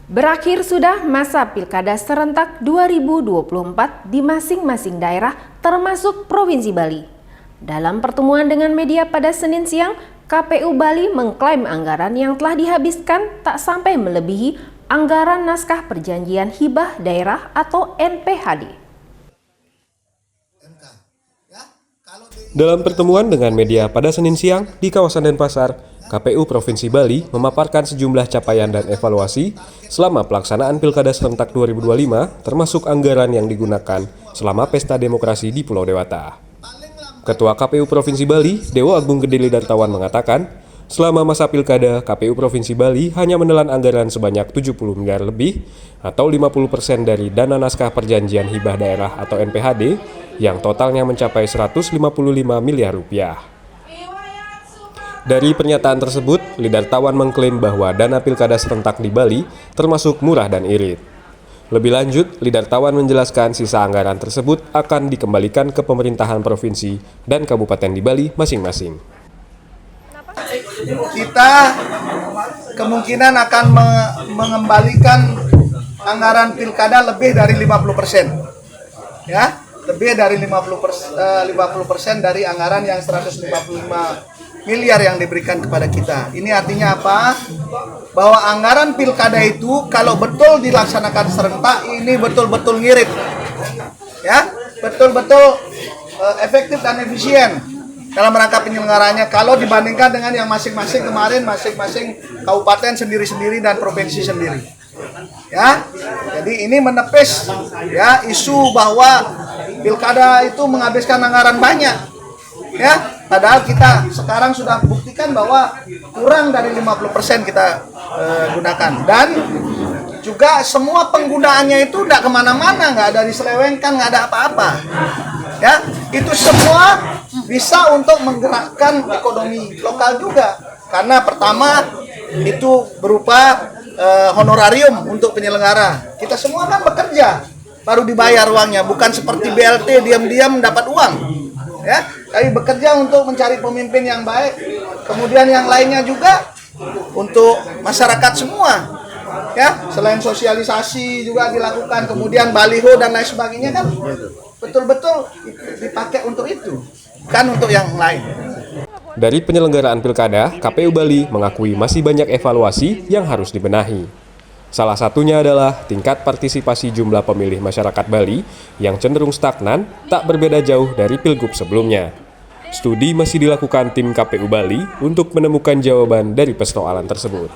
Berakhir sudah masa Pilkada serentak 2024 di masing-masing daerah termasuk Provinsi Bali. Dalam pertemuan dengan media pada Senin siang, KPU Bali mengklaim anggaran yang telah dihabiskan tak sampai melebihi anggaran naskah perjanjian hibah daerah atau NPHD. Dalam pertemuan dengan media pada Senin siang di kawasan Denpasar, KPU Provinsi Bali memaparkan sejumlah capaian dan evaluasi selama pelaksanaan Pilkada serentak 2025, termasuk anggaran yang digunakan selama pesta demokrasi di Pulau Dewata. Ketua KPU Provinsi Bali, Dewa Agung Gede Lidartawan mengatakan, selama masa Pilkada, KPU Provinsi Bali hanya menelan anggaran sebanyak 70 miliar lebih atau 50% dari dana naskah perjanjian hibah daerah atau NPHD yang totalnya mencapai 155 miliar rupiah. Dari pernyataan tersebut, Lidartawan mengklaim bahwa dana Pilkada serentak di Bali termasuk murah dan irit. Lebih lanjut, Lidartawan menjelaskan sisa anggaran tersebut akan dikembalikan ke pemerintahan provinsi dan kabupaten di Bali masing-masing. Kita kemungkinan akan mengembalikan anggaran Pilkada lebih dari 50%. Ya, lebih dari 50% dari anggaran yang 155 miliar yang diberikan kepada kita. Ini artinya apa? Bahwa anggaran Pilkada itu kalau betul dilaksanakan serentak ini betul-betul ngirit. Ya, betul-betul efektif dan efisien dalam rangka penyelenggaranya kalau dibandingkan dengan yang masing-masing kemarin, masing-masing kabupaten sendiri-sendiri dan provinsi sendiri. Ya, jadi ini menepis ya isu bahwa Pilkada itu menghabiskan anggaran banyak. Ya, padahal kita sekarang sudah buktikan bahwa kurang dari 50% kita gunakan, dan juga semua penggunaannya itu tidak kemana-mana, nggak ada diselewengkan, nggak ada apa-apa. Ya, itu semua bisa untuk menggerakkan ekonomi lokal juga, karena pertama itu berupa honorarium untuk penyelenggara. Kita semua kan bekerja baru dibayar uangnya, bukan seperti BLT diam-diam mendapat uang. Ya, tapi bekerja untuk mencari pemimpin yang baik. Kemudian yang lainnya juga untuk masyarakat semua. Ya, selain sosialisasi juga dilakukan, kemudian baliho dan lain sebagainya kan betul-betul dipakai untuk itu, bukan untuk yang lain. Dari penyelenggaraan Pilkada, KPU Bali mengakui masih banyak evaluasi yang harus dibenahi. Salah satunya adalah tingkat partisipasi jumlah pemilih masyarakat Bali yang cenderung stagnan, tak berbeda jauh dari pilgub sebelumnya. Studi masih dilakukan tim KPU Bali untuk menemukan jawaban dari persoalan tersebut.